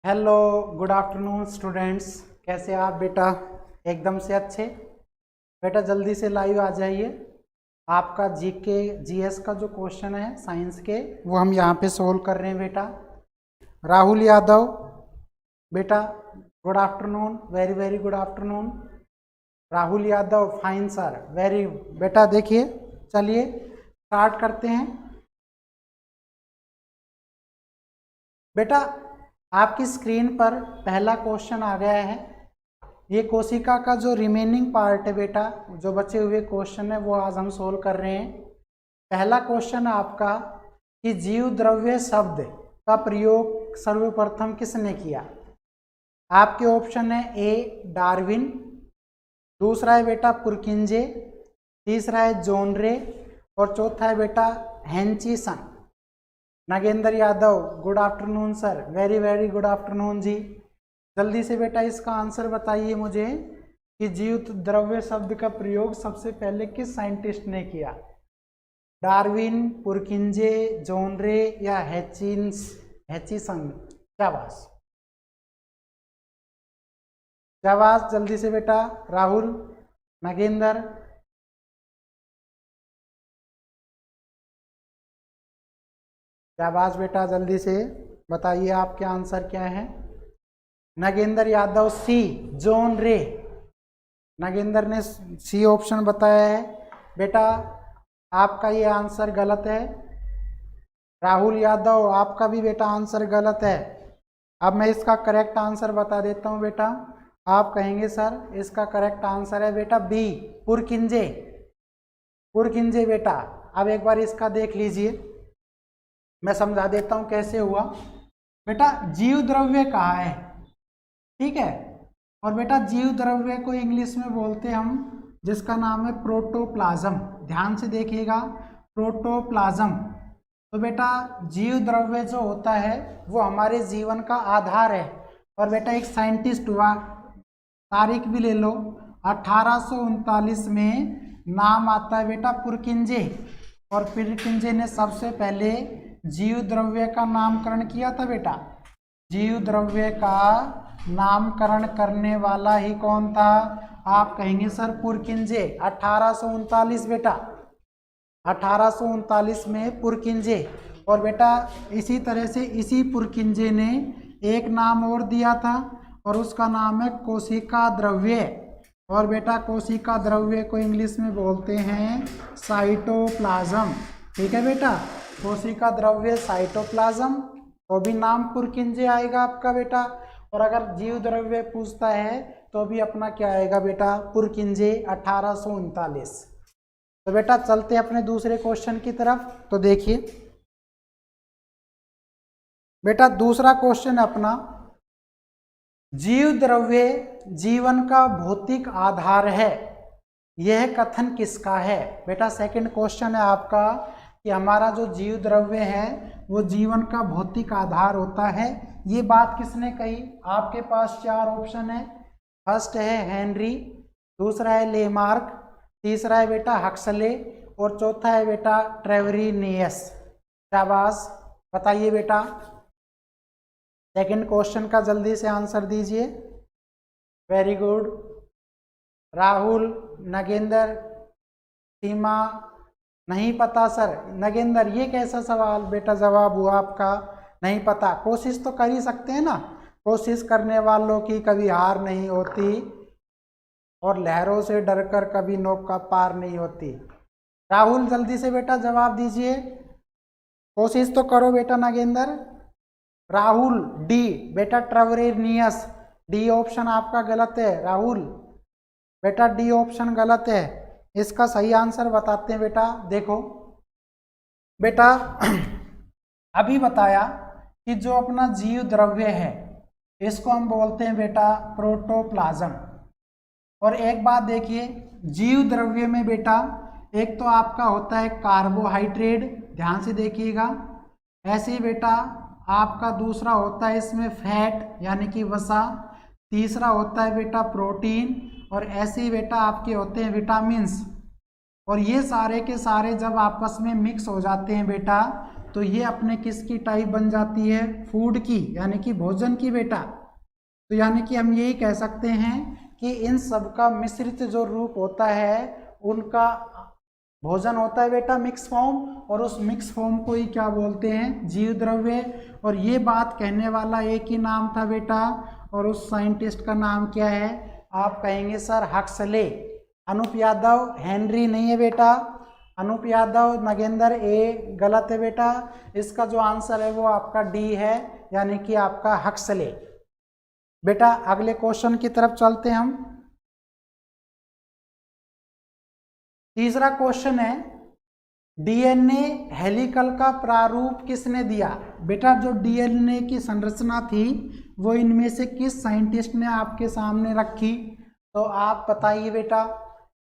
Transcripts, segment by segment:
Hello, good afternoon students. कैसे आप बेटा? एकदम से अच्छे। बेटा जल्दी से लाइव आ जाइए। आपका जीके जीएस का जो क्वेश्चन है साइंस के वो हम यहाँ पे सोल्व कर रहे हैं बेटा। राहुल यादव बेटा, good afternoon, very very good afternoon. Rahul Yadav, fine sir, very. बेटा देखिए, चलिए स्टार्ट करते हैं। बेटा आपकी स्क्रीन पर पहला क्वेश्चन आ गया है। ये कोशिका का जो रिमेनिंग पार्ट है बेटा, जो बचे हुए क्वेश्चन है वो आज हम सोल्व कर रहे हैं। पहला क्वेश्चन है आपका कि जीव द्रव्य शब्द का प्रयोग सर्वप्रथम किसने किया? आपके ऑप्शन है ए डार्विन, दूसरा है बेटा पुरकिंजे, तीसरा है जॉन रे और चौथा है बेटा हेंचीसन। Nagendra Yadav, good afternoon sir, very very good afternoon ji. जल्दी से बेटा इसका आंसर बताइए मुझे कि जीव द्रव्य शब्द का प्रयोग सबसे पहले किस साइंटिस्ट ने किया? डार्विन, पुरकिंजे, जॉन रे या हेचिसन? शाबाश शाबाश, जल्दी से बेटा। राहुल, नागेंद्र, शाबाश बेटा, जल्दी से बताइए आपके आंसर क्या है। नागेंद्र यादव सी, जॉन रे। नागेंद्र ने सी ऑप्शन बताया है बेटा, आपका ये आंसर गलत है। राहुल यादव, आपका भी बेटा आंसर गलत है। अब मैं इसका करेक्ट आंसर बता देता हूँ बेटा। आप कहेंगे सर इसका करेक्ट आंसर है बेटा बी, पुरकिंजे। पुरकिंजे बेटा। अब एक बार इसका देख लीजिए, मैं समझा देता हूँ कैसे हुआ। बेटा जीव द्रव्य कहा है, ठीक है, और बेटा जीव द्रव्य को इंग्लिश में बोलते हम जिसका नाम है प्रोटोप्लाज्म। ध्यान से देखिएगा, प्रोटोप्लाज्म। तो बेटा जीव द्रव्य जो होता है वो हमारे जीवन का आधार है। और बेटा एक साइंटिस्ट हुआ, तारीख भी ले लो, 1839 में नाम आता है बेटा पुरकिंजे। और पुरकिंजे ने सबसे पहले जीव द्रव्य का नामकरण किया था बेटा। जीव द्रव्य का नामकरण करने वाला ही कौन था? आप कहेंगे सर पुरकिंजे। 1839 बेटा, 1839 में पुरकिंजे। और बेटा इसी तरह से इसी पुरकिंजे ने एक नाम और दिया था और उसका नाम है कोशिका द्रव्य। और बेटा कोशिका द्रव्य को इंग्लिश में बोलते हैं साइटोप्लाज्म। ठीक है बेटा, कोशिका द्रव्य साइटोप्लाज्म, तो भी नाम पुरकिंजे आएगा आपका बेटा। और अगर जीव द्रव्य पूछता है तो भी अपना क्या आएगा बेटा, पुरकिंजे 1839। तो बेटा चलते अपने दूसरे क्वेश्चन की तरफ। तो देखिए बेटा दूसरा क्वेश्चन है अपना, जीव द्रव्य जीवन का भौतिक आधार है, यह कथन किसका है? बेटा सेकंड क्वेश्चन है आपका कि हमारा जो जीव द्रव्य है वो जीवन का भौतिक आधार होता है, ये बात किसने कही? आपके पास चार ऑप्शन है। फर्स्ट है हेनरी, दूसरा है लेमार्क, तीसरा है बेटा हक्सले और चौथा है बेटा ट्रेवरिनियस। शाबाश, बताइए बेटा सेकंड क्वेश्चन का जल्दी से आंसर दीजिए। Very good. राहुल, नगेंद्र, सीमा, नहीं पता सर। नगेंद्र ये कैसा सवाल बेटा जवाब हुआ आपका, नहीं पता? कोशिश तो कर ही सकते हैं ना, कोशिश करने वालों की कभी हार नहीं होती और लहरों से डरकर कभी नौका पार नहीं होती। राहुल जल्दी से बेटा जवाब दीजिए, कोशिश तो करो बेटा। नगेंद्र, राहुल डी बेटा ट्रेवरिनियस, डी ऑप्शन आपका गलत है राहुल बेटा, डी ऑप्शन गलत है। इसका सही आंसर बताते हैं बेटा। देखो बेटा अभी बताया कि जो अपना जीव द्रव्य है इसको हम बोलते हैं बेटा प्रोटोप्लाज्म। और एक बात देखिए, जीव द्रव्य में बेटा एक तो आपका होता है कार्बोहाइड्रेट, ध्यान से देखिएगा। ऐसे ही बेटा आपका दूसरा होता है इसमें फैट यानी कि वसा, तीसरा होता है बेटा प्रोटीन, और ऐसे ही बेटा आपके होते हैं विटामिन्स। और ये सारे के सारे जब आपस में मिक्स हो जाते हैं बेटा तो ये अपने किसकी टाइप बन जाती है, फूड की, यानी कि भोजन की बेटा। तो यानी कि हम यही कह सकते हैं कि इन सब का मिश्रित जो रूप होता है उनका भोजन होता है बेटा मिक्स फॉर्म, और उस मिक्स फॉर्म को ही क्या बोलते हैं, जीव द्रव्य। और ये बात कहने वाला एक ही नाम था बेटा, और उस साइंटिस्ट का नाम क्या है, आप कहेंगे sir Huxley. Anup Yadav, Henry नहीं है बेटा, अनूप यादव, नगेंद्र ए गलत है बेटा। इसका जो आंसर है वो आपका डी है, यानी कि आपका हक्सले। बेटा अगले क्वेश्चन की तरफ चलते हैं हम। तीसरा क्वेश्चन है, डीएनए हेलिकल का प्रारूप किसने दिया। बेटा जो डीएनए की संरचना थी वो इनमें से किस साइंटिस्ट ने आपके सामने रखी, तो आप बताइए बेटा।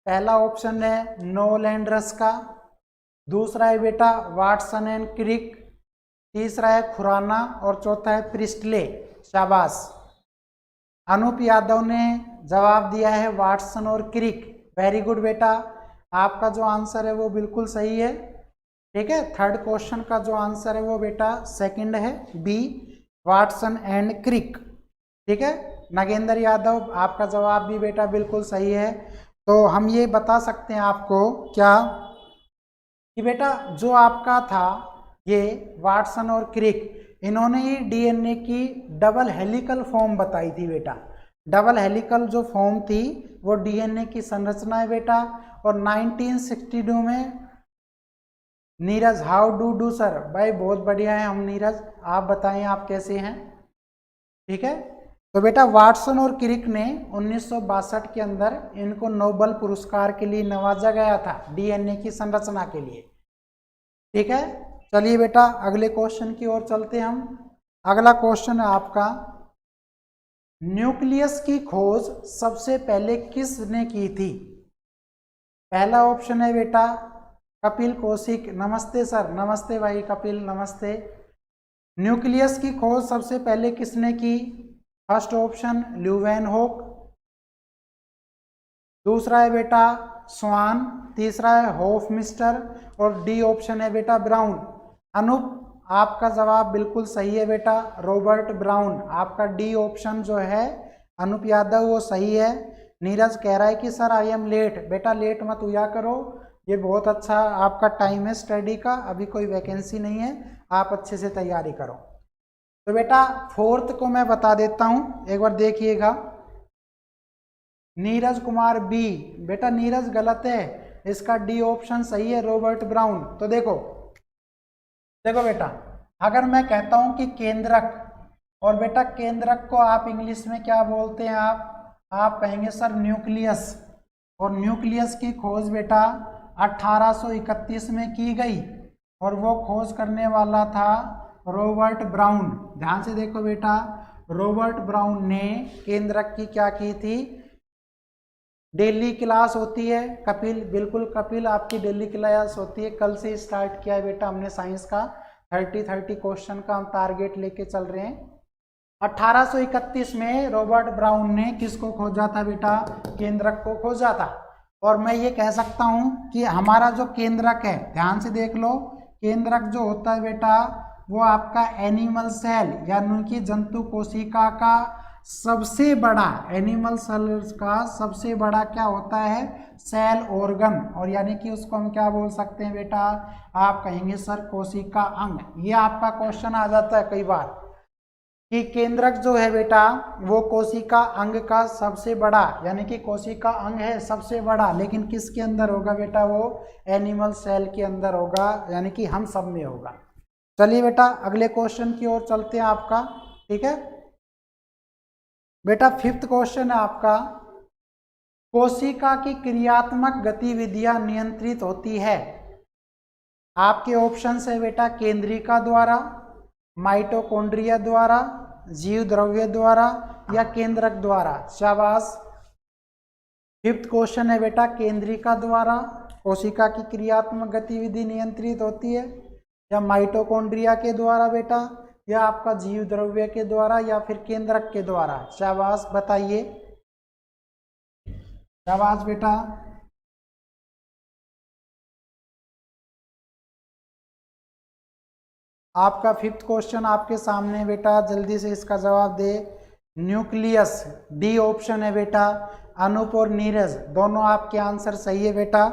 पहला ऑप्शन है नोल एंड रस का, दूसरा है बेटा वाटसन एंड क्रिक, तीसरा है खुराना, और चौथा है प्रिस्टले। शाबाश, अनूप यादव ने जवाब दिया है वाटसन और क्रिक। वेरी गुड बेटा, आपका जो आंसर है वो बिल्कुल सही है। ठीक है, थर्ड क्वेश्चन का जो आंसर है वो बेटा सेकंड है, बी, वाटसन एंड क्रिक। ठीक है, नगेंद्र यादव आपका जवाब भी बेटा बिल्कुल सही है। तो हम ये बता सकते हैं आपको क्या, कि बेटा जो आपका था ये वाटसन और क्रिक, इन्होंने ही डीएनए की डबल हेलिकल फॉर्म बताई थी बेटा। डबल हेलिकल जो फॉर्म थी वो डीएनए की संरचना है बेटा। और 1962 में नीरज, हाउ डू सर, भाई बहुत बढ़िया है हम नीरज, आप बताएं आप कैसे हैं। ठीक है, तो बेटा वाटसन और क्रिक ने 1962 के अंदर इनको नोबेल पुरस्कार के लिए नवाजा गया था डीएनए की संरचना के लिए। ठीक है, चलिए बेटा अगले क्वेश्चन की ओर चलते हैं हम। अगला क्वेश्चन है आपका, न्यूक्लियस की खोज सबसे पहले किसने की थी। पहला ऑप्शन है बेटा कपिल कौशिक, नमस्ते सर, नमस्ते भाई कपिल, नमस्ते। न्यूक्लियस की खोज सबसे पहले किसने की, फर्स्ट ऑप्शन ल्यूवेनहोक, दूसरा है बेटा स्वान, तीसरा है होफमिस्टर, और डी ऑप्शन है बेटा ब्राउन। अनूप आपका जवाब बिल्कुल सही है बेटा, रॉबर्ट ब्राउन, आपका डी ऑप्शन जो है अनूप यादव वो सही है। नीरज कह रहा है कि सर आई एम लेट, बेटा लेट मत हुआ करो, ये बहुत अच्छा आपका टाइम है स्टडी का, अभी कोई वैकेंसी नहीं है, आप अच्छे से तैयारी करो। तो बेटा फोर्थ को मैं बता देता हूँ, एक बार देखिएगा। नीरज कुमार बी, बेटा नीरज गलत है, इसका डी ऑप्शन सही है रॉबर्ट ब्राउन। तो देखो देखो बेटा, अगर मैं कहता हूं कि केंद्रक, और बेटा केंद्रक को आप इंग्लिश में क्या बोलते हैं, आप कहेंगे सर न्यूक्लियस। और न्यूक्लियस की खोज बेटा 1831 में की गई, और वो खोज करने वाला था रॉबर्ट ब्राउन। ध्यान से देखो बेटा, रॉबर्ट ब्राउन ने केंद्रक की क्या की थी, डेली क्लास होती है कपिल, बिल्कुल कपिल आपकी डेली क्लास होती है, कल से स्टार्ट किया है बेटा हमने साइंस का 30 क्वेश्चन का हम टारगेट लेके चल रहे हैं। 1831 में रॉबर्ट ब्राउन ने किसको खोजा था बेटा, केंद्रक को खोजा था। और मैं ये कह सकता हूं कि हमारा जो केंद्रक है, ध्यान से देख लो, केंद्रक जो होता है बेटा वो आपका एनिमल सेल यानी कि जंतु कोशिका का सबसे बड़ा, एनिमल सेल्स का सबसे बड़ा क्या होता है, सेल ऑर्गन, और यानी कि उसको हम क्या बोल सकते हैं बेटा, आप कहेंगे सर कोशिका अंग। ये आपका क्वेश्चन आ जाता है कई बार कि केंद्रक जो है बेटा वो कोशिका अंग का सबसे बड़ा, यानी कि कोशिका अंग है सबसे बड़ा, लेकिन किसके अंदर होगा बेटा, वो एनिमल सेल के अंदर होगा, यानी कि हम सब में होगा। चलिए बेटा अगले क्वेश्चन की ओर चलते हैं आपका। ठीक है बेटा, फिफ्थ क्वेश्चन है आपका, कोशिका की क्रियात्मक गतिविधियां नियंत्रित होती है। आपके ऑप्शन है बेटा केंद्रिका द्वारा, माइटोकॉन्ड्रिया द्वारा, जीव द्रव्य द्वारा, या केंद्रक द्वारा। शाबाश, फिफ्थ क्वेश्चन है बेटा केंद्रिका द्वारा कोशिका की क्रियात्मक गतिविधि नियंत्रित होती है, या माइटोकॉन्ड्रिया के द्वारा बेटा, या आपका जीव द्रव्य के द्वारा, या फिर केंद्रक के द्वारा। शाबाश बताइए, शाबाश बेटा। आपका 5th क्वेश्चन आपके सामने बेटा, जल्दी से इसका जवाब दे। न्यूक्लियस, डी ऑप्शन है बेटा। अनूप और नीरज दोनों आपके आंसर सही है बेटा,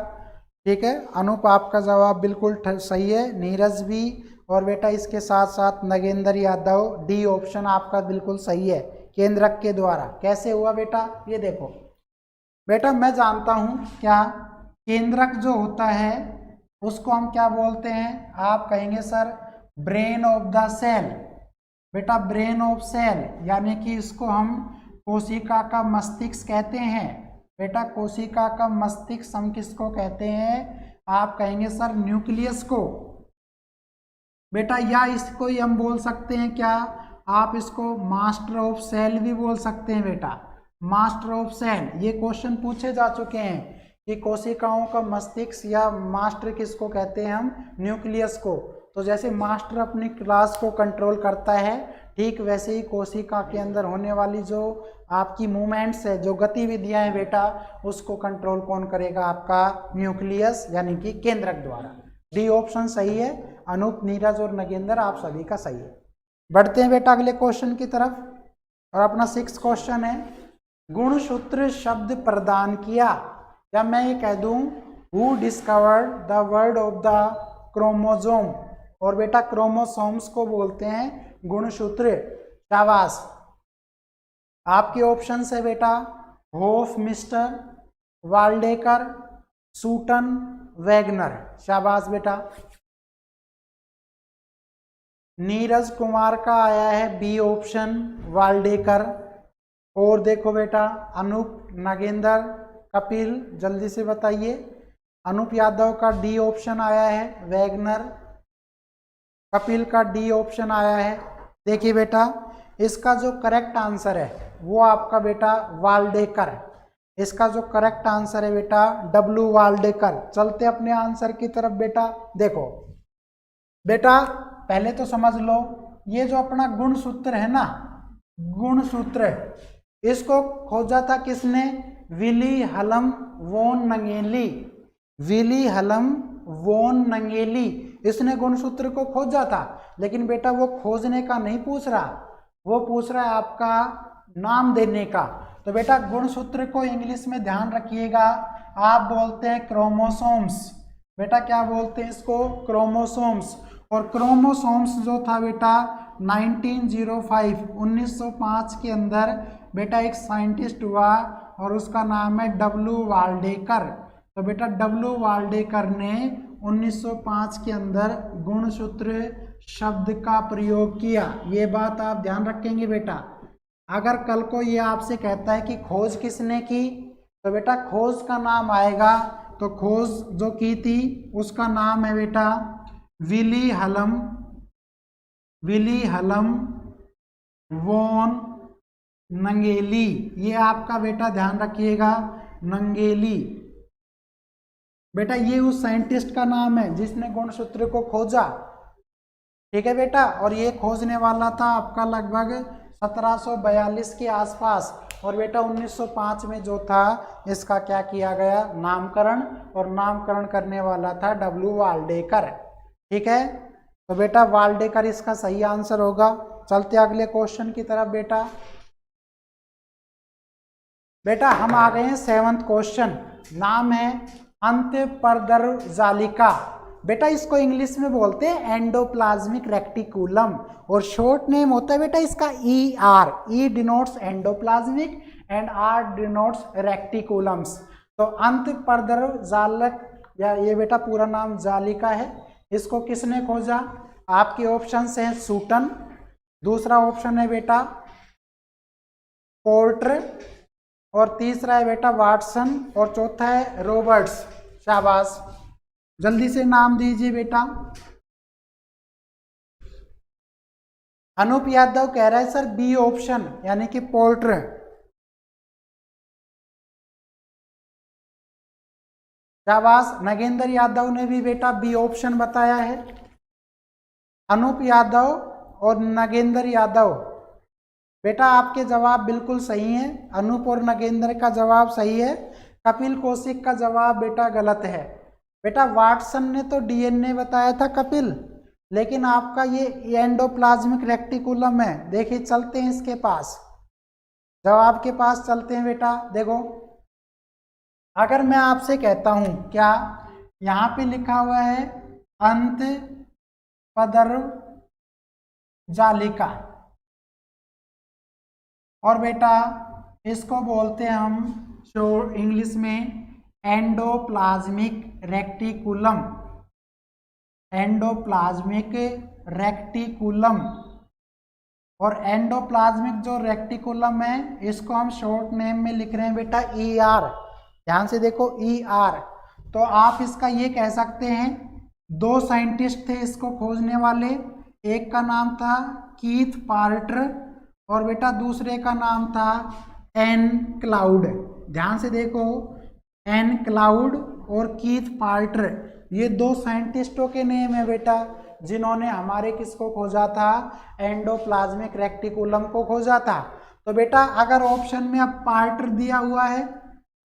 ठीक है। अनूप आपका जवाब बिल्कुल सही है, नीरज भी, और बेटा इसके साथ साथ नगेंद्र यादव, डी ऑप्शन आपका बिल्कुल सही है, केंद्रक के द्वारा। कैसे हुआ बेटा, ये देखो बेटा, मैं जानता हूँ क्या, केंद्रक जो होता है उसको हम क्या बोलते हैं, आप कहेंगे sir brain of the cell. बेटा ब्रेन ऑफ सेल यानी कि इसको हम कोशिका का मस्तिष्क कहते हैं। बेटा कोशिका का मस्तिष्क हम किसको कहते हैं, आप कहेंगे सर न्यूक्लियस को। बेटा या इसको ही हम बोल सकते हैं क्या, आप इसको मास्टर ऑफ सेल भी बोल सकते हैं बेटा, मास्टर ऑफ सेल। ये क्वेश्चन पूछे जा चुके हैं कि कोशिकाओं का मस्तिष्क या मास्टर किसको कहते हैं हम, न्यूक्लियस को। तो जैसे मास्टर अपनी क्लास को कंट्रोल करता है, ठीक वैसे ही कोशिका के अंदर होने वाली जो आपकी मूवमेंट्स है, जो गतिविधियां हैं बेटा, उसको कंट्रोल कौन करेगा, आपका न्यूक्लियस यानी कि केंद्रक द्वारा। डी ऑप्शन सही है। अनूप, नीरज और नगेंद्र आप सभी का सही है। बढ़ते हैं बेटा अगले क्वेश्चन की तरफ, और अपना 6th क्वेश्चन है, गुणसूत्र शब्द प्रदान किया। या मैं ये कह दूं, who discovered the word of the chromosome, और बेटा क्रोमोसोम्स को बोलते हैं गुणसूत्र। शाबाश, आपके ऑप्शन है बेटा होफ मिस्टर, वाल्डेकर, सूटन, वैगनर। शाबाश बेटा। नीरज कुमार का आया है बी ऑप्शन, वाल्डेकर। और देखो बेटा अनूप, नागेंद्र, कपिल, जल्दी से बताइए। अनूप यादव का डी ऑप्शन आया है, वैगनर। कपिल का डी ऑप्शन आया है। देखिए बेटा इसका जो करेक्ट आंसर है वो आपका बेटा वाल्डेकर। इसका जो करेक्ट आंसर है बेटा डब्ल्यू वाल्डेकर। चलते अपने आंसर की तरफ बेटा। देखो बेटा पहले तो समझ लो, ये जो अपना गुणसूत्र है ना, गुणसूत्र, इसको खोजा था किसने, विलिहल्म वोन नंगेली। विलिहल्म वोन नंगेली, इसने गुणसूत्र को खोजा था। लेकिन बेटा वो खोजने का नहीं पूछ रहा, वो पूछ रहा है आपका नाम देने का। तो बेटा गुणसूत्र को इंग्लिश में ध्यान रखिएगा, आप बोलते हैं क्रोमोसोम्स। बेटा क्या बोलते हैं इसको, क्रोमोसोम्स। और क्रोमोसोम्स जो था बेटा 1905 के अंदर बेटा एक साइंटिस्ट हुआ और उसका नाम है डब्ल्यू वाल्डेकर। तो बेटा डब्ल्यू वाल्डेकर ने 1905 के अंदर गुणसूत्र शब्द का प्रयोग किया। ये बात आप ध्यान रखेंगे बेटा। अगर कल को ये आपसे कहता है कि खोज किसने की, तो बेटा खोज का नाम आएगा, तो खोज जो की थी उसका नाम है बेटा विलिहल्म वोन नंगेली। ये आपका बेटा ध्यान रखिएगा, नंगेली। बेटा ये उस साइंटिस्ट का नाम है जिसने गुणसूत्र को खोजा, ठीक है बेटा। और ये खोजने वाला था आपका लगभग 1742 के आसपास। और बेटा 1905 में जो था इसका क्या किया गया, नामकरण। और नामकरण करने वाला था डब्ल्यू वाल्डेकर, ठीक है। तो बेटा वाल्डेकर इसका सही आंसर होगा। चलते अगले क्वेश्चन की तरफ बेटा। बेटा हम आ गए हैं 7th क्वेश्चन, नाम है अंतःपरदर्जालिका। बेटा इसको इंग्लिश में बोलते हैं एंडोप्लाज्मिक रेक्टिकुलम, और शॉर्ट नेम होता है बेटा इसका ER। E denotes endoplasmic and R denotes reticulums. तो अंतःपरदर्जालक, या ये बेटा पूरा नाम जालिका है, इसको किसने खोजा, आपके ऑप्शन हैं सूटन, दूसरा ऑप्शन है बेटा पोर्टर, और तीसरा है बेटा वाटसन, और चौथा है रॉबर्ट्स। शाबाश, जल्दी से नाम दीजिए बेटा। अनूप यादव कह रहा है सर बी ऑप्शन यानी कि पोर्टर। शाबाश, नगेंद्र यादव ने भी बेटा बी ऑप्शन बताया है। अनूप यादव और नगेंद्र यादव, बेटा आपके जवाब बिल्कुल सही हैं। अनूप और नगेंद्र का जवाब सही है। कपिल कौशिक का जवाब बेटा गलत है। बेटा वाटसन ने तो DNA बताया था कपिल, लेकिन आपका ये एंडोप्लाज्मिक रेक्टिकुलम है। देखिए चलते हैं इसके पास, जवाब के पास चलते हैं बेटा। देखो अगर मैं आपसे कहता हूं क्या, यहां पे लिखा हुआ है अंत पदर जालिका, और बेटा इसको बोलते हैं हम इंग्लिश में एंडोप्लाज्मिक रेक्टिकुलम, एंडोप्लाज्मिक रेक्टिकुलम। और एंडोप्लाज्मिक जो रेक्टिकुलम है इसको हम शॉर्ट नेम में लिख रहे हैं बेटा ER। ध्यान से देखो ER। तो आप इसका ये कह सकते हैं, दो साइंटिस्ट थे इसको खोजने वाले, एक का नाम था कीथ पार्टर और बेटा दूसरे का नाम था एन क्लाउड। ध्यान से देखो एन क्लाउड और कीथ पार्टर, ये दो साइंटिस्टों के नेम है बेटा, जिन्होंने हमारे किसको खोजा था, एंडोप्लाज्मिक रेक्टिकुलम को खोजा था। तो बेटा अगर ऑप्शन में अब पार्टर दिया हुआ है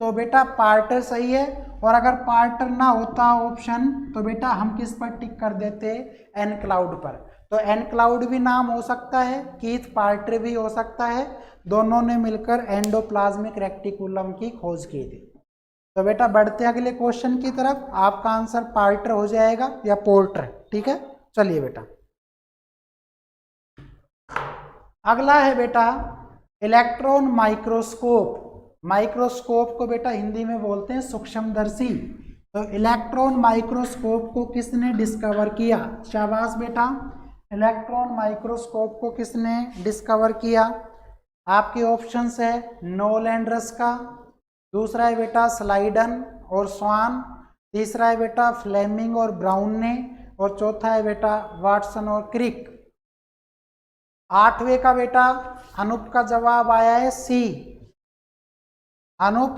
तो बेटा पार्टर सही है, और अगर पार्टर ना होता ऑप्शन तो बेटा हम किस पर टिक कर देते, एन क्लाउड पर। तो एन क्लाउड भी नाम हो सकता है, कीथ पार्टर भी हो सकता है, दोनों ने मिलकर एंडोप्लाज्मिक रेक्टिकुलम की खोज की थी। तो बेटा बढ़ते अगले क्वेश्चन की तरफ, आपका आंसर पार्टर हो जाएगा या पोर्टर, ठीक है। चलिए बेटा अगला है बेटा इलेक्ट्रॉन माइक्रोस्कोप। माइक्रोस्कोप को बेटा हिंदी में बोलते हैं सूक्ष्मदर्शी। तो इलेक्ट्रॉन माइक्रोस्कोप को किसने डिस्कवर किया, शाबाश बेटा। इलेक्ट्रॉन माइक्रोस्कोप को किसने डिस्कवर किया, आपके ऑप्शंस है नोल एंड रस्का, दूसरा है बेटा स्लाइडन और स्वान, तीसरा है बेटा फ्लेमिंग और ब्राउन ने, और चौथा है बेटा वाटसन और क्रिक। आठवें का बेटा अनूप का जवाब आया है सी, अनूप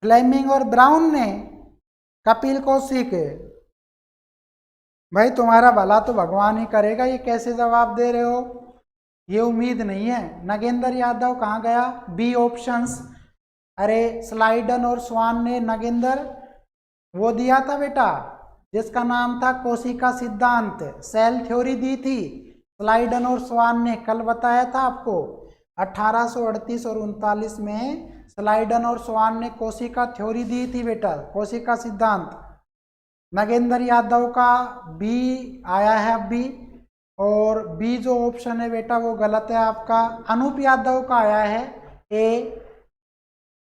फ्लेमिंग और ब्राउन ने, कपिल कौशिक। भाई तुम्हारा भला तो भगवान ही करेगा, ये कैसे जवाब दे रहे हो, ये उम्मीद नहीं है। नगेंद्र यादव कहाँ गया, बी ऑप्शंस। अरे स्लाइडन और स्वान ने नगेंद्र वो दिया था बेटा जिसका नाम था कोशिका सिद्धांत, सेल थ्योरी दी थी स्लाइडन और स्वान ने, कल बताया था आपको। 1838 और 39 में स्लाइडन और स्वान ने कोशिका थ्योरी दी थी बेटा, कोशिका सिद्धांत। नगेंद्र यादव का बी आया है अभी, और बी जो ऑप्शन है बेटा वो गलत है आपका। अनूप यादव का आया है ए,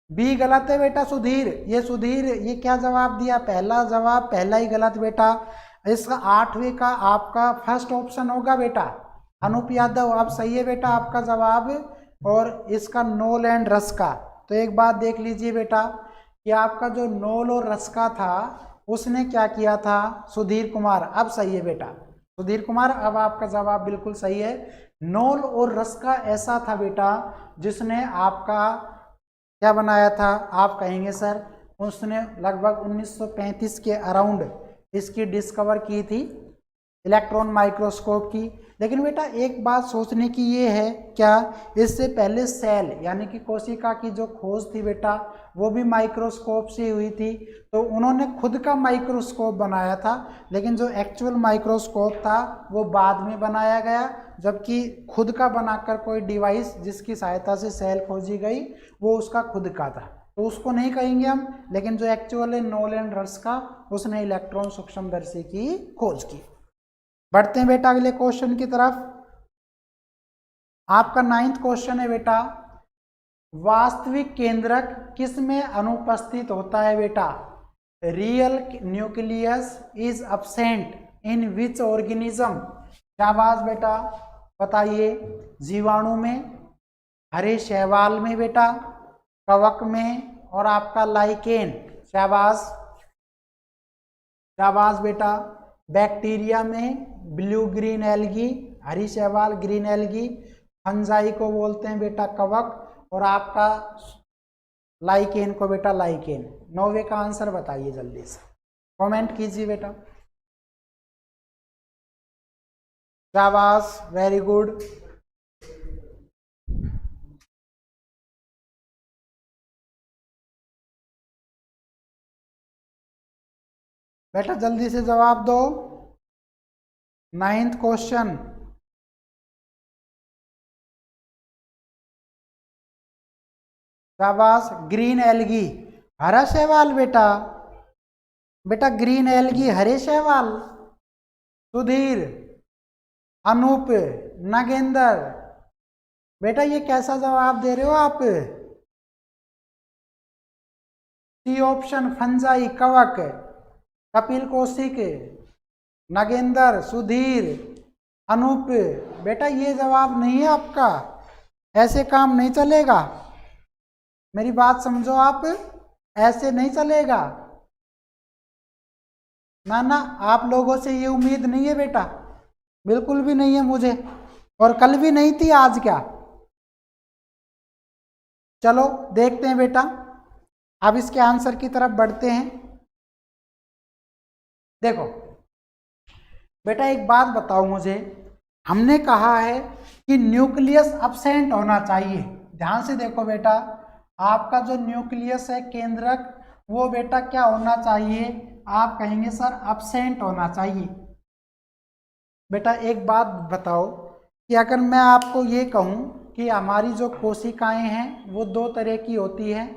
बी गलत है बेटा। सुधीर, ये सुधीर ये क्या जवाब दिया, पहला जवाब पहला ही गलत बेटा। इसका आठवें का आपका फर्स्ट ऑप्शन होगा बेटा अनूप यादव, अब सही है बेटा आपका जवाब, और इसका नोल एंड रस्का। तो एक बात देख लीजिए बेटा कि आपका जो नोल और रस्का था उसने क्या किया था, सुधीर कुमार, अब सही है बेटा सुधीर कुमार, अब आपका जवाब बिल्कुल सही है। नोल और रस्का ऐसा था बेटा जिसने आपका क्या बनाया था, आप कहेंगे सर उसने लगभग 1935 के अराउंड इसकी डिस्कवर की थी इलेक्ट्रॉन माइक्रोस्कोप की। लेकिन बेटा एक बात सोचने की ये है, क्या इससे पहले सेल यानी कि कोशिका की जो खोज थी बेटा वो भी माइक्रोस्कोप से हुई थी। तो उन्होंने खुद का माइक्रोस्कोप बनाया था, लेकिन जो एक्चुअल माइक्रोस्कोप था वो बाद में बनाया गया, जबकि खुद का बनाकर कोई डिवाइस जिसकी सहायता से सेल खोजी गई वो उसका खुद का था, तो उसको नहीं कहेंगे हम। लेकिन जो एक्चुअल है नोल एंड रस का, उसने इलेक्ट्रॉन सूक्ष्मदर्शी की खोज की। बढ़ते हैं बेटा अगले क्वेश्चन की तरफ। आपका 9th क्वेश्चन है बेटा, वास्तविक केंद्रक किस में अनुपस्थित होता है बेटा, real nucleus is absent in which organism. शाबाश बेटा बताइए, जीवाणु में, हरे शैवाल में बेटा, कवक में, और आपका लाइकेन। शाबाश शाबाश बेटा, बैक्टीरिया में, ब्लू ग्रीन एल्गी, हरी शैवाल ग्रीन एल्गी, फंजाई को बोलते हैं बेटा कवक, और आपका लाइकेन को बेटा लाइकेन। 9वें का आंसर बताइए जल्दी से, कमेंट कीजिए बेटा। शाबाश वेरी गुड। बेटा जल्दी से जवाब दो। 9th क्वेश्चन, शाबाश। ग्रीन एल्गी, हरा शैवाल बेटा, बेटा ग्रीन एल्गी हरे शैवाल। सुधीर, अनूप, नागेंद्र, बेटा ये कैसा जवाब दे रहे हो आप? सी ऑप्शन फंजाई, कवक। कपिल कौशिक, नागेंद्र, सुधीर, अनूप, बेटा ये जवाब नहीं है आपका, ऐसे काम नहीं चलेगा, मेरी बात समझो आप, ऐसे नहीं चलेगा। ना ना, आप लोगों से ये उम्मीद नहीं है बेटा, बिल्कुल भी नहीं है मुझे, और कल भी नहीं थी, आज क्या। चलो देखते हैं बेटा, अब इसके आंसर की तरफ बढ़ते हैं। देखो बेटा एक बात बताओ मुझे, हमने कहा है कि न्यूक्लियस अब्सेंट होना चाहिए। ध्यान से देखो बेटा, आपका जो न्यूक्लियस है केंद्रक, वो बेटा क्या होना चाहिए? आप कहेंगे सर अब्सेंट होना चाहिए। बेटा एक बात बताओ कि अगर मैं आपको ये कहूँ कि हमारी जो कोशिकाएं हैं वो दो तरह की होती हैं,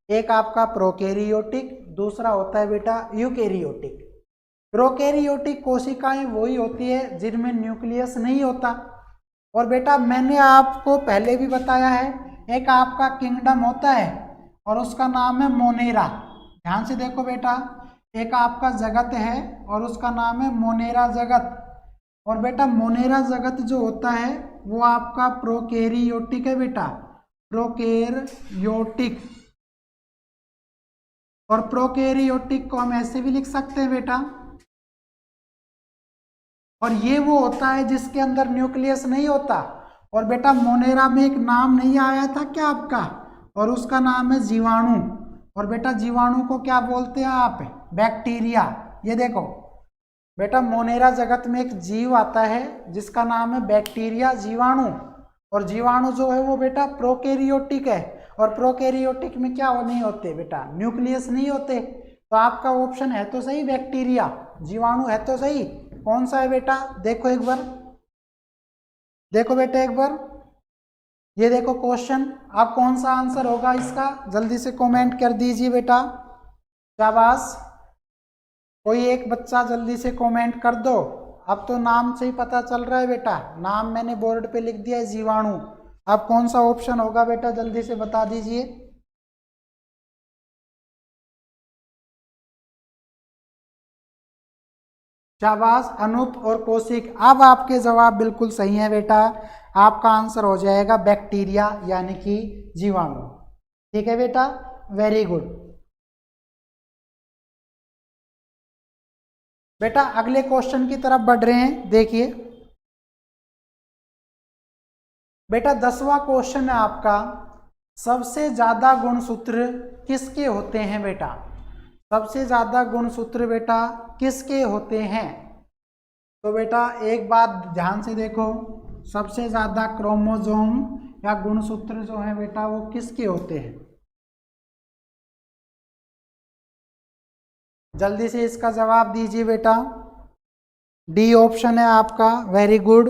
एक आपका प्रोकैरियोटिक, दूसरा होता है बेटा यूकैरियोटिक। प्रोकैरियोटिक कोशिकाएं वही होती है जिनमें न्यूक्लियस नहीं होता। और बेटा मैंने आपको पहले भी बताया है, एक आपका किंगडम होता है और उसका नाम है मोनेरा। ध्यान से देखो बेटा, एक आपका जगत है और उसका नाम है मोनेरा जगत। और बेटा मोनेरा जगत जो होता है वो आपका प्रोकैरियोटिक है बेटा, प्रोकैरियोटिक। और प्रोकैरियोटिक को हम ऐसे भी लिख सकते हैं बेटा, और ये वो होता है जिसके अंदर न्यूक्लियस नहीं होता। और बेटा मोनेरा में एक नाम नहीं आया था क्या आपका, और उसका नाम है जीवाणु। और बेटा जीवाणु को क्या बोलते हैं आप? बैक्टीरिया। ये देखो बेटा मोनेरा जगत में एक जीव आता है जिसका नाम है बैक्टीरिया, जीवाणु। और जीवाणु जो है वो बेटा प्रोकैरियोटिक है, और प्रोकैरियोटिक में क्या नहीं होते बेटा? न्यूक्लियस नहीं होते। तो आपका ऑप्शन है तो सही बैक्टीरिया, जीवाणु है तो सही। कौन सा है बेटा? देखो एक बार, देखो बेटा एक बार, ये देखो क्वेश्चन, अब कौन सा आंसर होगा इसका? जल्दी से कमेंट कर दीजिए बेटा, शाबाश। कोई एक बच्चा जल्दी से कमेंट कर दो। अब तो नाम से ही पता चल रहा है बेटा, नाम मैंने बोर्ड पे लिख दिया है जीवाणु। अब कौन सा ऑप्शन होगा बेटा, जल्दी से बता दीजिए। शाबाश अनूप और कौशिक, अब आपके जवाब बिल्कुल सही है बेटा। आपका आंसर हो जाएगा बैक्टीरिया यानी कि जीवाणु। ठीक है बेटा, वेरी गुड। बेटा अगले क्वेश्चन की तरफ बढ़ रहे हैं, देखिए बेटा 10वां क्वेश्चन है आपका, सबसे ज्यादा गुणसूत्र किसके होते हैं बेटा? सबसे ज्यादा गुणसूत्र बेटा किसके होते हैं? तो बेटा एक बात ध्यान से देखो, सबसे ज्यादा क्रोमोसोम या गुणसूत्र जो है बेटा वो किसके होते हैं? जल्दी से इसका जवाब दीजिए बेटा। डी ऑप्शन है आपका, वेरी गुड।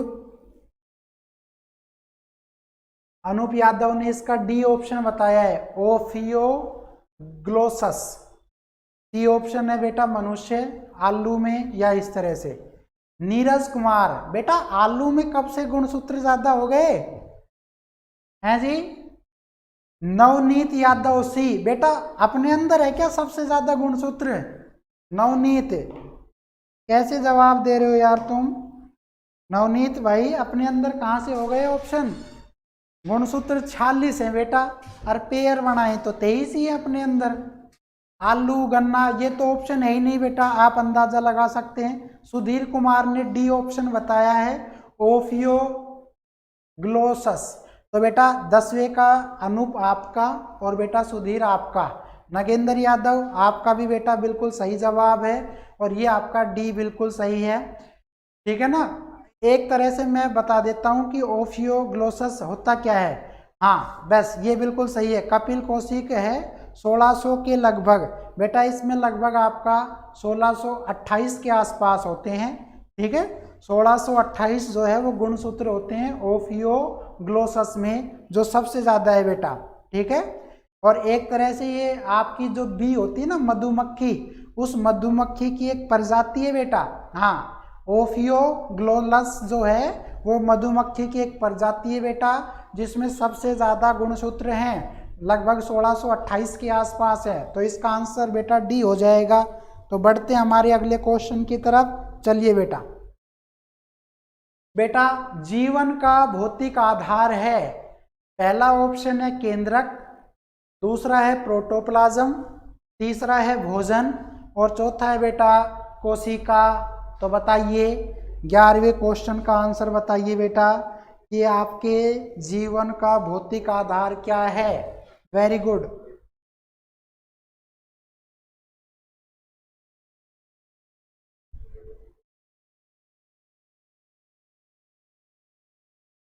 अनूप यादव ने इसका डी ऑप्शन बताया है, ओफियोग्लोसस। सी ऑप्शन है बेटा मनुष्य, आलू में या इस तरह से। नीरज कुमार, बेटा आलू में कब से गुणसूत्र ज्यादा हो गए हैं जी? नवनीत यादव सी, बेटा अपने अंदर है क्या सबसे ज्यादा गुणसूत्र? नवनीत कैसे जवाब दे रहे हो यार तुम? नवनीत भाई अपने अंदर कहाँ से हो गए ऑप्शन? गुणसूत्र 46 है बेटा, और पेयर बनाए तो 23 ही है अपने अंदर। आलू गन्ना ये तो ऑप्शन है ही नहीं बेटा, आप अंदाजा लगा सकते हैं। सुधीर कुमार ने डी ऑप्शन बताया है, ओफियोग्लोसस। तो बेटा 10वें का अनूप आपका और बेटा सुधीर आपका। नागेंद्र यादव आपका भी बेटा बिल्कुल सही जवाब है, और ये आपका डी बिल्कुल सही है। ठीक है ना, एक तरह से मैं बता देता हूं कि ओफियोग्लोसस होता क्या है। हाँ बस ये बिल्कुल सही है। कपिल कौशिक है 1600 के लगभग, बेटा इसमें लगभग आपका 1628 के आसपास होते हैं। ठीक है, 1628 जो है वो गुणसूत्र होते हैं ओफियोग्लोसस में, जो सबसे ज़्यादा है बेटा, ठीक है। और एक तरह से ये आपकी जो बी होती है ना मधुमक्खी, उस मधुमक्खी की एक प्रजाति है बेटा। हाँ, ओफियोग्लोसस जो है वो मधुमक्खी की एक प्रजाति है बेटा, जिसमें सबसे ज़्यादा गुणसूत्र हैं, लगभग 1628 के आसपास है। तो इसका आंसर बेटा डी हो जाएगा। तो बढ़ते हैं हमारे अगले क्वेश्चन की तरफ। चलिए बेटा, बेटा जीवन का भौतिक आधार है, पहला ऑप्शन है केंद्रक, दूसरा है प्रोटोप्लाज्म, तीसरा है भोजन और चौथा है बेटा कोशिका। तो बताइए 11वें क्वेश्चन का आंसर बताइए बेटा कि आपके जीवन का भौतिक आधार क्या है। Very good.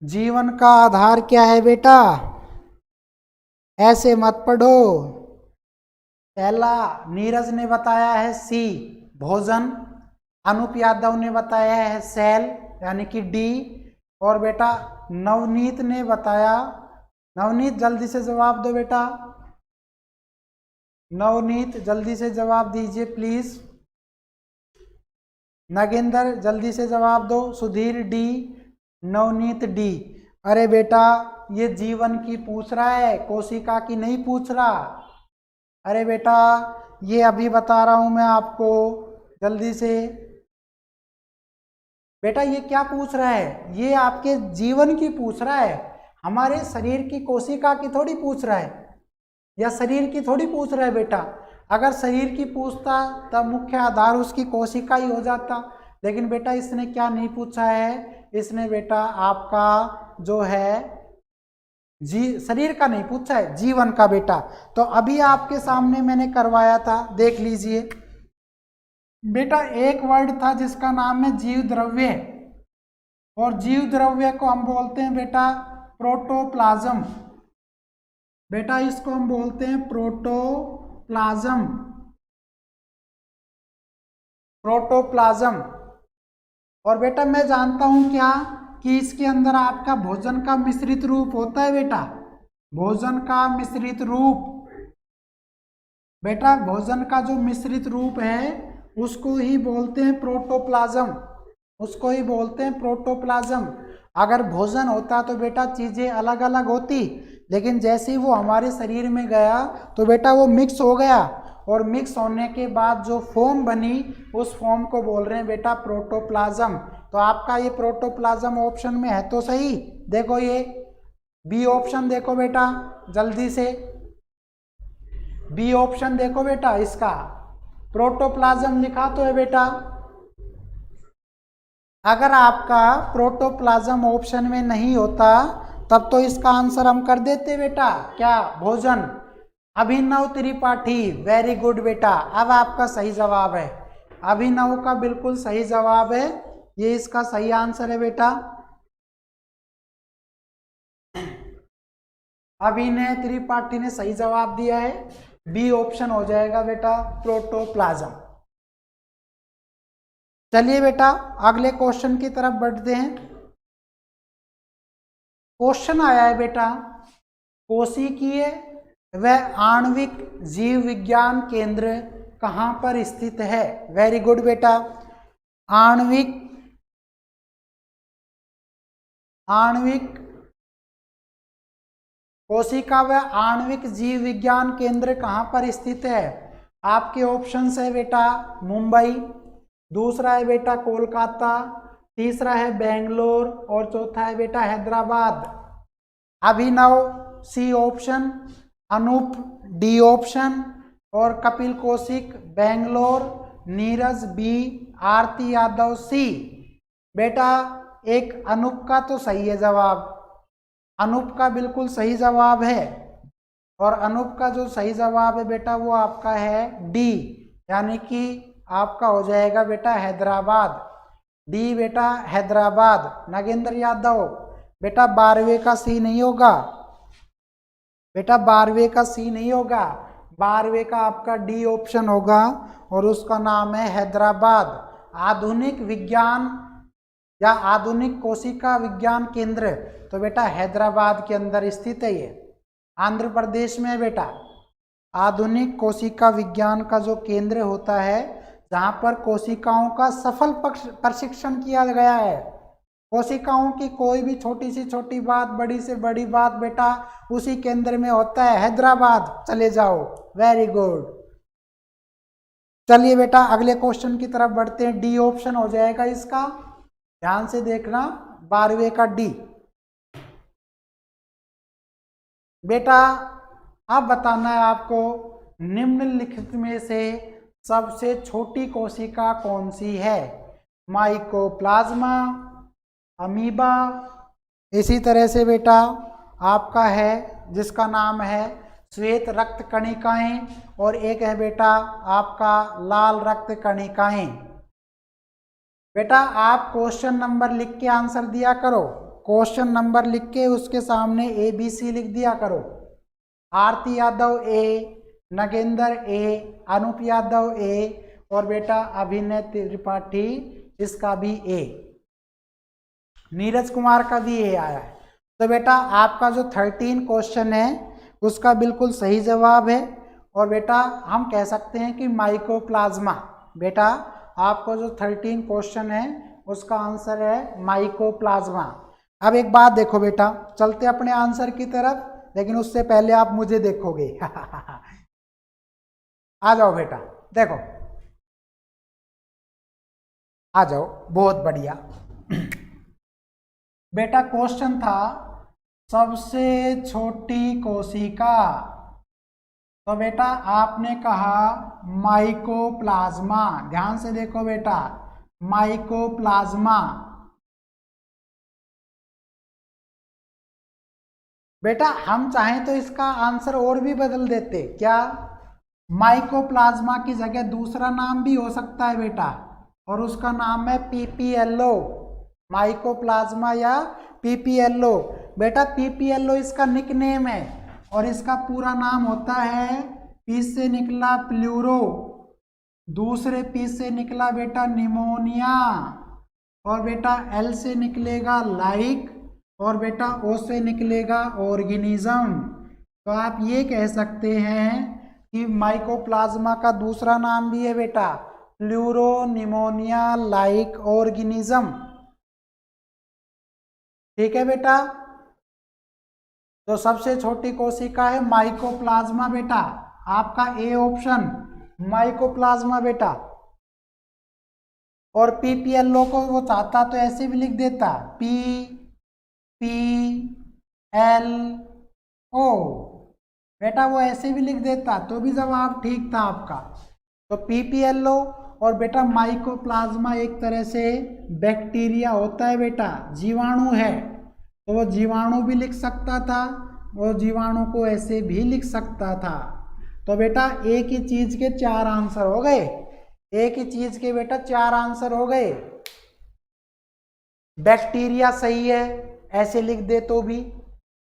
जीवन का आधार क्या है बेटा, ऐसे मत पढ़ो। पहला नीरज ने बताया है सी भोजन, अनूप यादव ने बताया है सेल यानी कि डी, और बेटा नवनीत ने बताया, नवनीत जल्दी से जवाब दो बेटा, नवनीत जल्दी से जवाब दीजिए प्लीज। नगेंद्र जल्दी से जवाब दो, सुधीर डी, नवनीत डी। अरे बेटा ये जीवन की पूछ रहा है, कोशिका की नहीं पूछ रहा। अरे बेटा ये अभी बता रहा हूं मैं आपको, जल्दी से। बेटा ये क्या पूछ रहा है, ये आपके जीवन की पूछ रहा है, हमारे शरीर की कोशिका की थोड़ी पूछ रहा है, या शरीर की थोड़ी पूछ रहा है बेटा। अगर शरीर की पूछता तब मुख्य आधार उसकी कोशिका ही हो जाता, लेकिन बेटा इसने क्या नहीं पूछा है, इसने बेटा आपका जो है शरीर का नहीं पूछा है, जीवन का बेटा। तो अभी आपके सामने मैंने करवाया था, देख लीजिए बेटा। एक वर्ड था जिसका नाम है जीव द्रव्य, और जीव द्रव्य को हम बोलते हैं बेटा प्रोटोप्लाज्म। बेटा इसको हम बोलते हैं प्रोटोप्लाज्म, प्रोटोप्लाज्म। और बेटा मैं जानता हूं क्या कि इसके अंदर आपका भोजन का मिश्रित रूप होता है बेटा, भोजन का मिश्रित रूप। बेटा भोजन का जो मिश्रित रूप है उसको ही बोलते हैं प्रोटोप्लाज्म, उसको ही बोलते हैं प्रोटोप्लाज्म। अगर भोजन होता तो बेटा चीज़ें अलग अलग होती, लेकिन जैसे ही वो हमारे शरीर में गया तो बेटा वो मिक्स हो गया, और मिक्स होने के बाद जो फॉर्म बनी उस फॉर्म को बोल रहे हैं बेटा प्रोटोप्लाज्म। तो आपका ये प्रोटोप्लाज्म ऑप्शन में है तो सही। देखो ये बी ऑप्शन देखो बेटा जल्दी से, बी ऑप्शन देखो बेटा, इसका प्रोटोप्लाज्म लिखा तो है बेटा। अगर आपका प्रोटोप्लाज्म ऑप्शन में नहीं होता तब तो इसका आंसर हम कर देते बेटा, क्या भोजन। अभिनव त्रिपाठी वेरी गुड बेटा, अब आपका सही जवाब है, अभिनव का बिल्कुल सही जवाब है, ये इसका सही आंसर है बेटा। अभिनय त्रिपाठी ने सही जवाब दिया है, बी ऑप्शन हो जाएगा बेटा प्रोटोप्लाज्म। चलिए बेटा अगले क्वेश्चन की तरफ बढ़ते हैं। क्वेश्चन आया है बेटा कोशिकीय व आणविक जीव विज्ञान केंद्र कहाँ पर स्थित है। वेरी गुड बेटा, आणविक कोशिका व आणविक जीव विज्ञान केंद्र कहाँ पर स्थित है। आपके ऑप्शन है बेटा मुंबई, दूसरा है बेटा कोलकाता, तीसरा है बेंगलोर और चौथा है बेटा Hyderabad. Abhinav C option, Anoop D option और कपिल कौशिक बेंगलोर, नीरज बी, आरती यादव सी। बेटा एक अनूप का तो सही है जवाब, अनूप का बिल्कुल सही जवाब है, और अनूप का जो सही जवाब है बेटा वो आपका है डी, यानी कि आपका हो जाएगा बेटा हैदराबाद, डी बेटा हैदराबाद। नागेंद्र यादव बेटा 12वें का सी नहीं होगा, बेटा 12वें का सी नहीं होगा, 12वें का आपका डी ऑप्शन होगा और उसका नाम है हैदराबाद। आधुनिक विज्ञान या आधुनिक कोशिका विज्ञान केंद्र, तो बेटा हैदराबाद के अंदर स्थित है ये, आंध्र प्रदेश में है बेटा। आधुनिक कोशिका विज्ञान का जो केंद्र होता है जहाँ पर कोशिकाओं का सफल प्रशिक्षण किया गया है, कोशिकाओं की कोई भी छोटी से छोटी बात, बड़ी से बड़ी बात बेटा उसी केंद्र में होता है, हैदराबाद चले जाओ। Very good. चलिए बेटा अगले क्वेश्चन की तरफ बढ़ते हैं। डी ऑप्शन हो जाएगा इसका, ध्यान से देखना, 12वें का डी। बेटा अब बताना है आपको निम्नलिखित में से सबसे छोटी कोशिका कौन सी है। माइकोप्लाज्मा, अमीबा, इसी तरह से बेटा आपका है जिसका नाम है श्वेत रक्त कणिकाएं, और एक है बेटा आपका लाल रक्त कणिकाएं। बेटा आप क्वेश्चन नंबर लिख के आंसर दिया करो, क्वेश्चन नंबर लिख के उसके सामने ABC लिख दिया करो। आरती यादव ए, नगेंद्र ए, अनूप यादव ए, और बेटा अभिनय त्रिपाठी इसका भी ए, नीरज कुमार का भी ए आया है। तो बेटा आपका जो 13 क्वेश्चन है उसका बिल्कुल सही जवाब है। और बेटा हम कह सकते हैं कि माइकोप्लाज्मा, बेटा आपको जो 13 क्वेश्चन है उसका आंसर है माइकोप्लाज्मा। अब एक बात देखो बेटा, चलते अपने आंसर की तरफ, लेकिन उससे पहले आप मुझे देखोगे। आ जाओ बेटा, देखो आ जाओ, बहुत बढ़िया। बेटा क्वेश्चन था सबसे छोटी कोशिका, तो बेटा आपने कहा माइकोप्लाज्मा। ध्यान से देखो बेटा, माइकोप्लाज्मा। बेटा हम चाहें तो इसका आंसर और भी बदल देते, क्या? माइकोप्लाज्मा की जगह दूसरा नाम भी हो सकता है बेटा, और उसका नाम है PPLO, माइकोप्लाज्मा या PPLO। बेटा PPLO इसका निकनेम है, और इसका पूरा नाम होता है, P से निकला प्लूरो, दूसरे P से निकला बेटा निमोनिया, और बेटा L से निकलेगा लाइक, और बेटा O से निकलेगा ऑर्गेनिज्म। तो आप ये कह सकते हैं कि माइकोप्लाज्मा का दूसरा नाम भी है बेटा प्लूरो निमोनिया लाइक ऑर्गेनिज्म। ठीक है बेटा, तो सबसे छोटी कोशिका है माइकोप्लाज्मा बेटा, आपका ए ऑप्शन माइकोप्लाज्मा बेटा। और PPLO को वो चाहता तो ऐसे भी लिख देता, PPLO, बेटा वो ऐसे भी लिख देता तो भी जवाब ठीक था आपका। तो PPLO, और बेटा माइकोप्लाज्मा एक तरह से बैक्टीरिया होता है बेटा, जीवाणु है, तो वो जीवाणु भी लिख सकता था, वो जीवाणु को ऐसे भी लिख सकता था। तो बेटा एक ही चीज के 4 आंसर हो गए, एक ही चीज के बेटा 4 आंसर हो गए। बैक्टीरिया सही है, ऐसे लिख दे तो भी,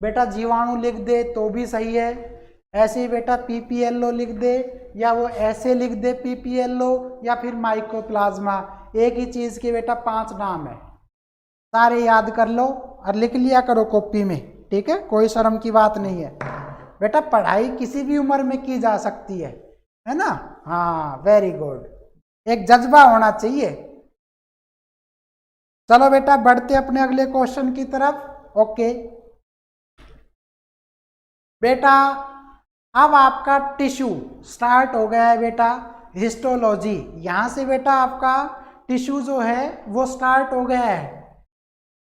बेटा जीवाणु लिख दे तो भी सही है, ऐसे ही बेटा PPLO लिख दे, या वो ऐसे लिख दे PPLO, या फिर माइकोप्लाज्मा, एक ही चीज के बेटा 5 नाम है। सारे याद कर लो और लिख लिया करो कॉपी में, ठीक है, कोई शर्म की बात नहीं है बेटा, पढ़ाई किसी भी उम्र में की जा सकती है ना। हाँ वेरी गुड, एक जज्बा होना चाहिए। चलो बेटा बढ़ते अपने अगले क्वेश्चन की तरफ। ओके बेटा, अब आपका टिश्यू स्टार्ट हो गया है बेटा, हिस्टोलॉजी, यहां से बेटा आपका टिश्यू जो है वो स्टार्ट हो गया है,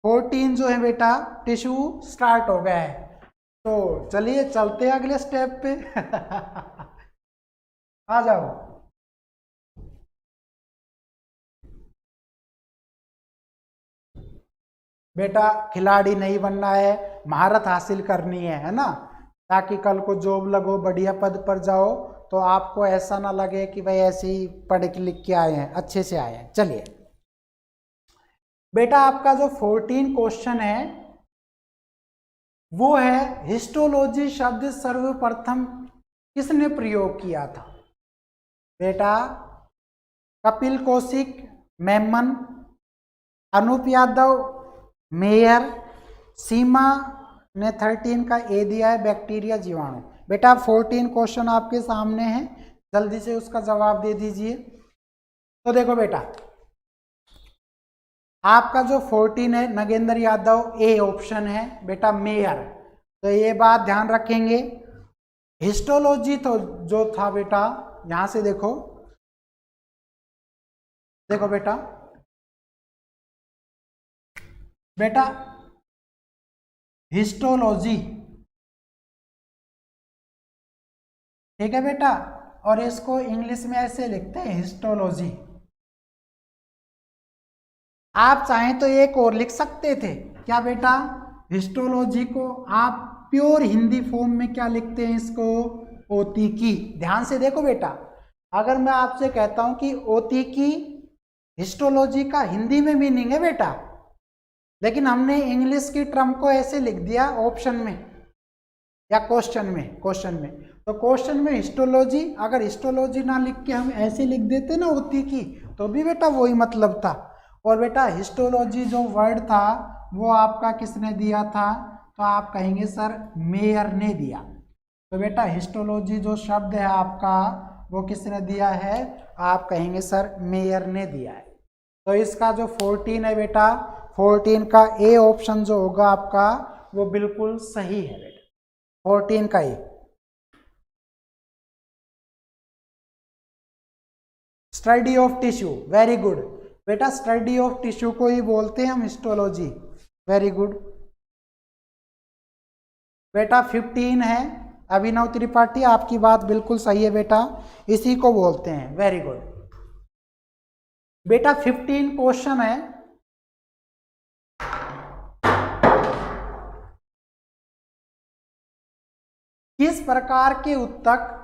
14 जो है बेटा टिश्यू स्टार्ट हो गया है। तो चलिए चलते हैं अगले स्टेप पे। आ जाओ बेटा, खिलाड़ी नहीं बनना है, महारत हासिल करनी है ना, ताकि कल को जॉब लगो, बढ़िया पद पर जाओ, तो आपको ऐसा ना लगे कि भाई ऐसे ही पढ़ के लिख के आए हैं, अच्छे से आए हैं। चलिए बेटा आपका जो 14 क्वेश्चन है वो है हिस्टोलॉजी शब्द सर्वप्रथम किसने प्रयोग किया था? बेटा कपिल कौशिक, मेमन, अनूप यादव मेयर, सीमा ने 13 का ए दिया है बैक्टीरिया जीवाणु। बेटा 14 क्वेश्चन आपके सामने है, जल्दी से उसका जवाब दे दीजिए। तो देखो बेटा आपका जो 14 है नगेंद्र यादव ए ऑप्शन है बेटा मेयर, तो ये बात ध्यान रखेंगे। हिस्टोलॉजी तो जो था बेटा यहां से देखो, देखो बेटा बेटा हिस्टोलॉजी, ठीक है बेटा, और इसको इंग्लिश में ऐसे लिखते हैं हिस्टोलॉजी। आप चाहें तो एक और लिख सकते थे, क्या बेटा, हिस्टोलॉजी को आप प्योर हिंदी फॉर्म में क्या लिखते हैं इसको, ओतिकी। ध्यान से देखो बेटा, अगर मैं आपसे कहता हूं कि ओतिकी हिस्टोलॉजी का हिंदी में मीनिंग है बेटा, लेकिन हमने इंग्लिश की टर्म को ऐसे लिख दिया ऑप्शन में या क्वेश्चन में, तो क्वेश्चन में हिस्टोलॉजी, अगर हिस्टोलॉजी ना लिख के हम ऐसे लिख देते ना ओतिकी, तो भी बेटा वही मतलब था। और बेटा हिस्टोलॉजी जो वर्ड था वो आपका किसने दिया था, तो आप कहेंगे सर मेयर ने दिया। तो बेटा हिस्टोलॉजी जो शब्द है आपका वो किसने दिया है, आप कहेंगे सर मेयर ने दिया है। तो इसका जो 14 है बेटा, 14 का ए ऑप्शन जो होगा आपका वो बिल्कुल सही है बेटा, 14 का A. Study of tissue, very good बेटा, स्टडी ऑफ टिश्यू को ही बोलते हैं हम हिस्टोलॉजी, वेरी गुड बेटा। 15 है अभिनव त्रिपाठी, आपकी बात बिल्कुल सही है बेटा, इसी को बोलते हैं, वेरी गुड बेटा। 15 क्वेश्चन है, किस प्रकार के उत्तक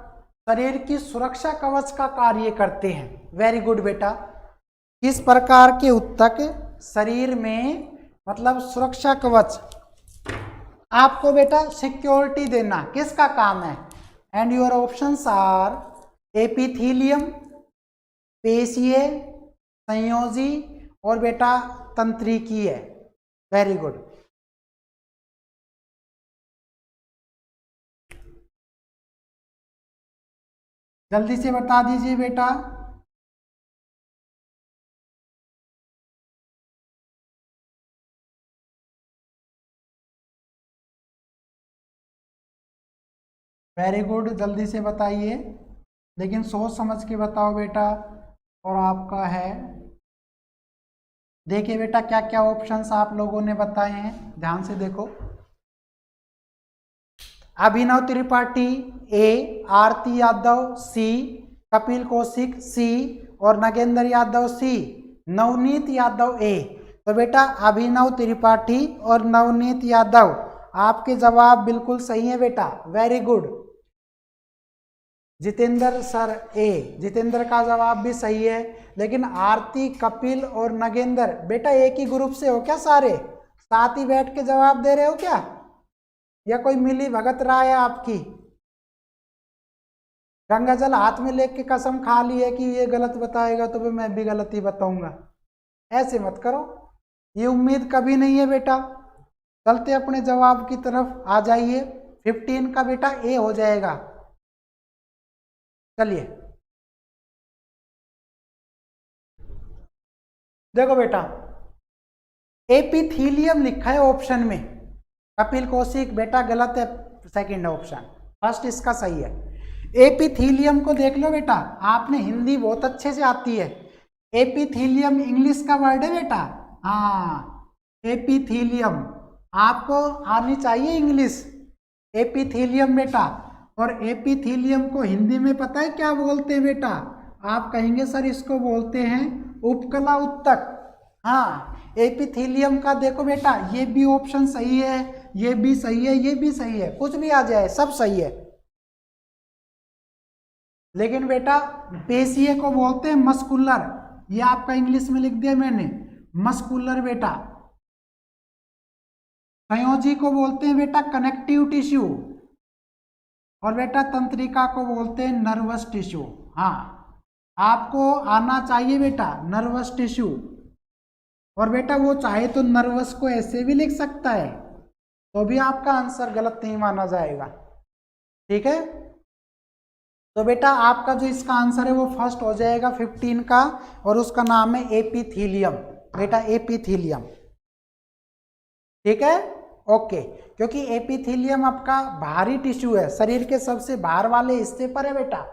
शरीर की सुरक्षा कवच का कार्य करते हैं, वेरी गुड बेटा। किस प्रकार के उत्तक शरीर में मतलब सुरक्षा कवच, आपको बेटा सिक्योरिटी देना किसका काम है, and your options are epithelium, पेशीय, संयोजी और बेटा तंत्रिकीय, वेरी गुड। जल्दी से बता दीजिए बेटा। वेरी गुड, जल्दी से बताइए, लेकिन सोच समझ के बताओ बेटा। और आपका है, देखिए बेटा क्या क्या ऑप्शंस आप लोगों ने बताए हैं, ध्यान से देखो। अभिनव त्रिपाठी ए, आरती यादव सी, कपिल कौशिक सी और नगेंद्र यादव सी, नवनीत यादव ए। तो बेटा अभिनव त्रिपाठी और नवनीत यादव आपके जवाब बिल्कुल सही है बेटा, वेरी गुड। जितेंद्र सर ए, जितेंद्र का जवाब भी सही है, लेकिन आरती, कपिल और नगेंद्र बेटा एक ही ग्रुप से हो क्या, सारे साथ ही बैठ के जवाब दे रहे हो क्या, या कोई मिली भगत रहा है आपकी, गंगा जल हाथ में लेके कसम खा ली है कि ये गलत बताएगा तो मैं भी गलत ही बताऊंगा, ऐसे मत करो, ये उम्मीद कभी नहीं है बेटा। चलते अपने जवाब की तरफ आ जाइए, 15 का बेटा ए हो जाएगा। चलिए देखो बेटा, एपिथीलियम लिखा है ऑप्शन में, कपिल कौशिक बेटा गलत है, सेकंड ऑप्शन, फर्स्ट इसका सही है। एपिथीलियम को देख लो बेटा, आपने हिंदी बहुत अच्छे से आती है, एपिथीलियम इंग्लिश का वर्ड है बेटा, हाँ एपिथीलियम आपको आनी चाहिए इंग्लिश, एपिथीलियम बेटा। और एपिथीलियम को हिंदी में पता है क्या बोलते हैं बेटा, आप कहेंगे सर इसको बोलते हैं उपकला उत्तक, हाँ एपिथीलियम का देखो बेटा ये भी ऑप्शन सही है, ये भी सही है, ये भी सही है, कुछ भी आ जाए सब सही है, लेकिन बेटा पेशीय को बोलते हैं मस्कुलर, ये आपका इंग्लिश में लिख दिया मैंने मस्कुलर बेटा। संयोजी को बोलते हैं बेटा कनेक्टिव टिश्यू, और बेटा तंत्रिका को बोलते हैं नर्वस टिश्यू, हाँ आपको आना चाहिए बेटा नर्वस टिश्यू। और बेटा वो चाहे तो नर्वस को ऐसे भी लिख सकता है, तो भी आपका आंसर गलत नहीं माना जाएगा। ठीक है, तो बेटा आपका जो इसका आंसर है वो फर्स्ट हो जाएगा 15 का, और उसका नाम है एपिथीलियम। बेटा एपिथीलियम, ठीक है, ओके। क्योंकि एपिथीलियम आपका भारी टिश्यू है, शरीर के सबसे बाहर वाले हिस्से पर है बेटा।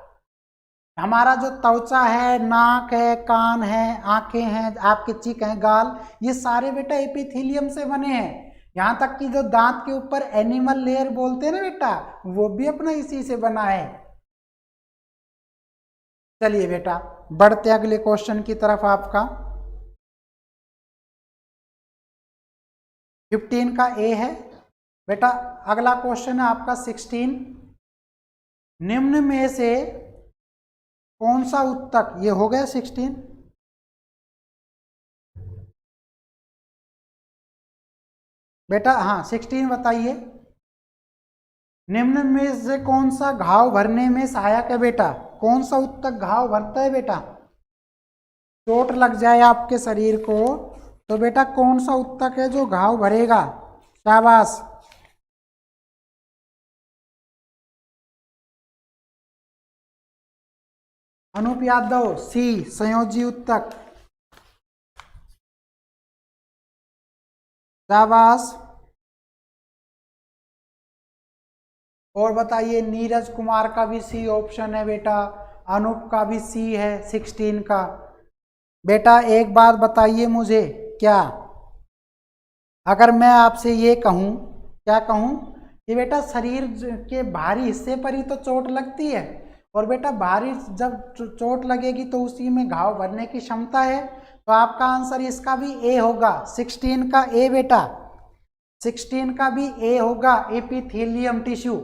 हमारा जो त्वचा है, नाक है, कान है, आंखें हैं, आपके चिक हैं, गाल, ये सारे बेटा एपिथीलियम से बने हैं। यहाँ तक कि जो दांत के ऊपर एनिमल लेयर बोलते हैं ना बेटा, वो भी अपना इसी से बना है। चलिए बेटा बढ़ते अगले क्वेश्चन की तरफ। आपका 15 का ए है बेटा। अगला क्वेश्चन है आपका 16, निम्न में से कौन सा उत्तक, ये हो गया 16। बेटा हाँ 16 बताइए, निम्न में से कौन सा घाव भरने में सहायक है बेटा? कौन सा उत्तक घाव भरता है बेटा? चोट लग जाए आपके शरीर को तो बेटा कौन सा उत्तक है जो घाव भरेगा? शाबाश। अनूप यादव, सी संयोजी उत्तक। शाबाश। और बताइए, नीरज कुमार का भी सी ऑप्शन है बेटा, अनूप का भी सी है 16 का। बेटा एक बात बताइए मुझे, क्या अगर मैं आपसे ये कहूँ, क्या कहूँ कि बेटा शरीर के बाहरी हिस्से पर ही तो चोट लगती है, और बेटा बाहरी जब चोट लगेगी तो उसी में घाव भरने की क्षमता है, तो आपका आंसर इसका भी ए होगा, 16 का ए बेटा, 16 का भी ए होगा, एपिथेलियम टिश्यू।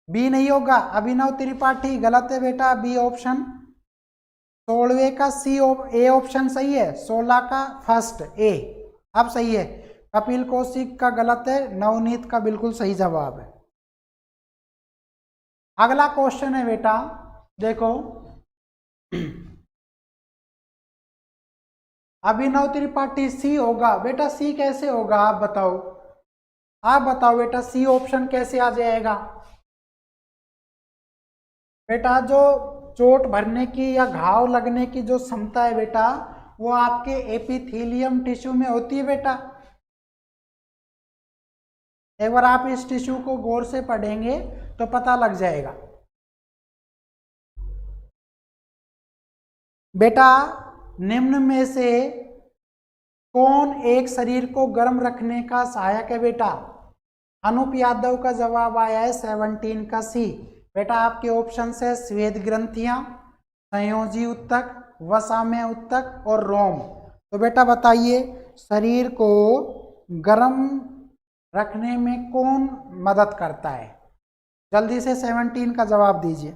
बी नहीं होगा। अभिनव त्रिपाठी गलत है बेटा, बी ऑप्शन। 16वें का सी ए ऑप्शन सही है, 16 का फर्स्ट ए अब सही है। कपिल कौशिक का गलत है, नवनीत का बिल्कुल सही जवाब है। अगला क्वेश्चन है बेटा, देखो अभिनव त्रिपाठी सी होगा बेटा, सी कैसे होगा आप बताओ, आप बताओ बेटा सी ऑप्शन कैसे आ जाएगा? बेटा जो चोट भरने की या घाव लगने की जो क्षमता है बेटा, वो आपके एपिथेलियम टिश्यू में होती है बेटा। एक बार आप इस टिश्यू को गौर से पढ़ेंगे तो पता लग जाएगा बेटा। निम्न में से कौन एक शरीर को गर्म रखने का सहायक है बेटा? अनूप यादव का जवाब आया है 17 का सी। बेटा आपके ऑप्शन है श्वेत ग्रंथियां, संयोजी उत्तक, वसामय उत्तक और रोम। तो बेटा बताइए, शरीर को गर्म रखने में कौन मदद करता है? जल्दी से 17 का जवाब दीजिए।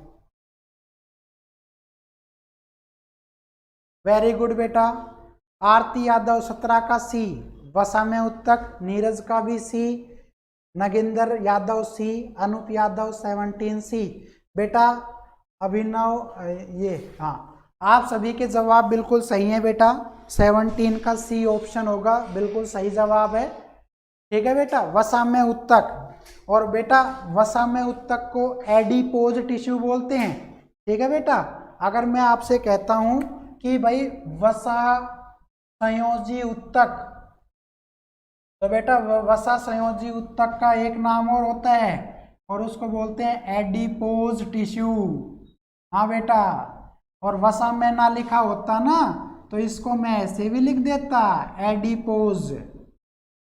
वेरी गुड बेटा। आरती यादव 17 का सी, वसामय उत्तक, नीरज का भी सी, नगेंद्र यादव सी, अनूप यादव 17 सी। बेटा अभिनव ये हाँ, आप सभी के जवाब बिल्कुल सही हैं बेटा, 17 का सी ऑप्शन होगा, बिल्कुल सही जवाब है। ठीक है बेटा, वसामय उत्तक, और बेटा वसामय उत्तक को एडिपोज टिश्यू बोलते हैं। ठीक है बेटा, अगर मैं आपसे कहता हूं कि भाई वसा संयोजी उत्तक, तो बेटा वसा संयोजी उत्तक का एक नाम और होता है, और उसको बोलते हैं एडिपोज टिश्यू। हाँ बेटा, और वसा में ना लिखा होता ना तो इसको मैं ऐसे भी लिख देता, एडिपोज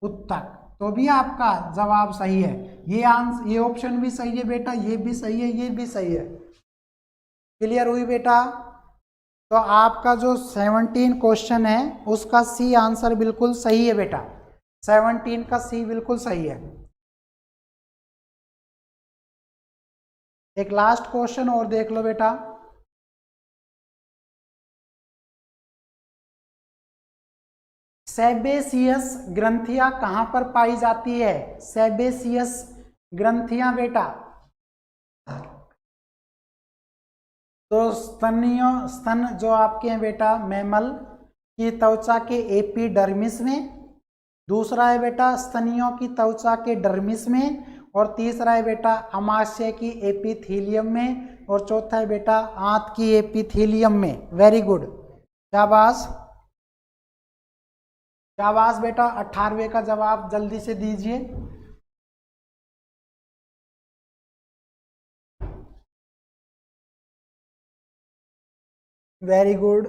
उत्तक, तो भी आपका जवाब सही है। ये ऑप्शन भी सही है बेटा, ये भी सही है, ये भी सही है। क्लियर हुई बेटा? तो आपका जो 17 क्वेश्चन है उसका सी आंसर बिल्कुल सही है बेटा, 17 का सी बिल्कुल सही है। एक लास्ट क्वेश्चन और देख लो बेटा, सेबेसियस ग्रंथियां कहां पर पाई जाती है? सेबेसियस ग्रंथियां बेटा, तो स्तन जो आपके हैं बेटा मैमल, की त्वचा के एपिडर्मिस में, दूसरा है बेटा स्तनियों की त्वचा के डर्मिस में, और तीसरा है बेटा अमाशय की एपिथीलियम में, और चौथा है बेटा आंत की एपिथीलियम में। वेरी गुड, शाबाश शाबाश बेटा। 18वें का जवाब जल्दी से दीजिए। Very good.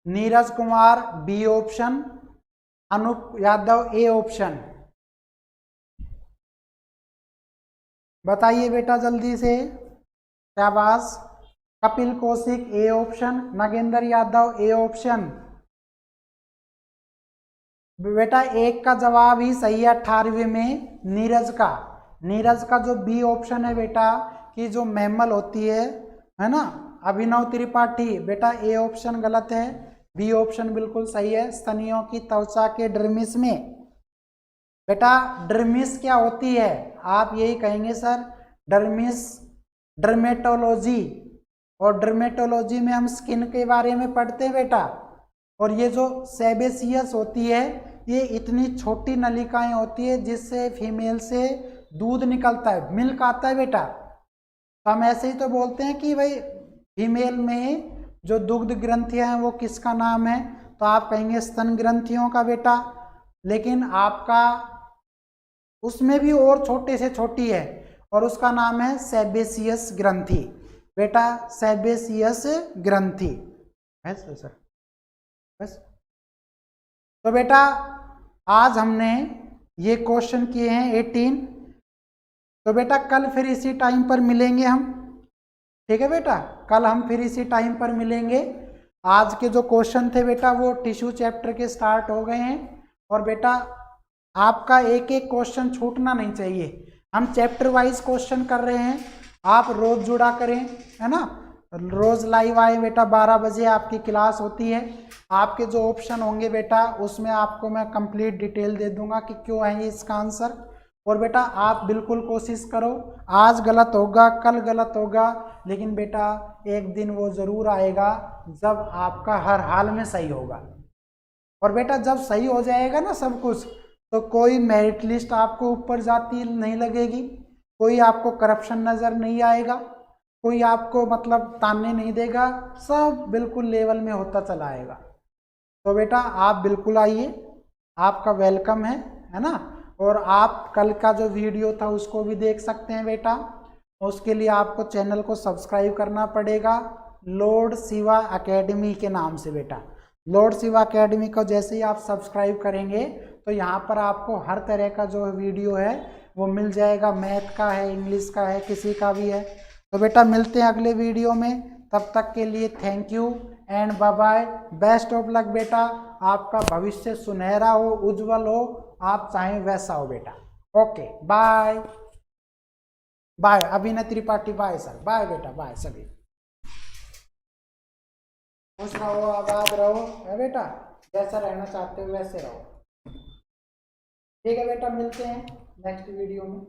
Neeraj Kumar B option, Anup Yadav A option. बताइए बेटा जल्दी से, शाबाश। Kapil Kaushik A option, Nagendra Yadav A option. बेटा एक का जवाब ही सही है 18वें में, नीरज का जो बी ऑप्शन है बेटा कि जो मैमल होती है ना, अभिनव त्रिपाठी, बेटा ए ऑप्शन गलत है, बी ऑप्शन बिल्कुल सही है, स्तनियों की त्वचा के डर्मिस में। बेटा डर्मिस क्या होती है, आप यही कहेंगे सर डर्मिस, डर्मेटोलॉजी, और डर्मेटोलॉजी में हम स्किन के बारे में पढ़ते हैं बेटा। और ये जो सेबेसियस होती है, ये इतनी छोटी नलिकाएं होती है जिससे फीमेल से दूध निकलता है, मिल्क आता है बेटा। तो हम ऐसे ही तो बोलते हैं कि भाई फीमेल में जो दुग्ध ग्रंथियां हैं वो किसका नाम है, तो आप कहेंगे स्तन ग्रंथियों का बेटा। लेकिन आपका उसमें भी और छोटे से छोटी है, और उसका नाम है सेबेसियस ग्रंथि बेटा, सेबेसियस ग्रंथि है सर। बस तो बेटा आज हमने ये क्वेश्चन किए हैं 18। तो बेटा कल फिर इसी टाइम पर मिलेंगे हम, ठीक है बेटा, कल हम फिर इसी टाइम पर मिलेंगे। आज के जो क्वेश्चन थे बेटा वो टिश्यू चैप्टर के स्टार्ट हो गए हैं, और बेटा आपका एक एक क्वेश्चन छूटना नहीं चाहिए। हम चैप्टर वाइज क्वेश्चन कर रहे हैं, आप रोज जुड़ा करें, है ना, रोज लाइव आए बेटा। 12 बजे आपकी क्लास होती है। आपके जो ऑप्शन होंगे बेटा उसमें आपको मैं कंप्लीट डिटेल दे दूंगा कि क्यों है ये इसका आंसर। और बेटा आप बिल्कुल कोशिश करो, आज गलत होगा कल गलत होगा, लेकिन बेटा एक दिन वो ज़रूर आएगा जब आपका हर हाल में सही होगा। और बेटा जब सही हो जाएगा ना सब कुछ, तो कोई मेरिट लिस्ट आपको ऊपर जाती नहीं लगेगी, कोई आपको करप्शन नज़र नहीं आएगा, कोई आपको मतलब ताने नहीं देगा, सब बिल्कुल लेवल में होता चला आएगा। तो बेटा आप बिल्कुल आइए, आपका वेलकम है ना। और आप कल का जो वीडियो था उसको भी देख सकते हैं बेटा। उसके लिए आपको चैनल को सब्सक्राइब करना पड़ेगा, लॉर्ड शिवा एकेडमी के नाम से बेटा। लॉर्ड शिवा एकेडमी को जैसे ही आप सब्सक्राइब करेंगे तो यहाँ पर आपको हर तरह का जो वीडियो है वो मिल जाएगा, मैथ का है, इंग्लिश का है, किसी का भी है। तो बेटा मिलते हैं अगले वीडियो में, तब तक के लिए thank you and bye bye, best of luck बेटा। आपका भविष्य सुनहरा हो, उज्जवल हो, आप चाहें वैसा हो बेटा। ओके बाय बाय, अभिनव त्रिपाठी बाय सर, बाय बेटा, बाय सभी, खुश रहो, आबाद रहो, है बेटा, जैसा रहना चाहते हो वैसे रहो। ठीक है बेटा, मिलते हैं नेक्स्ट वीडियो में।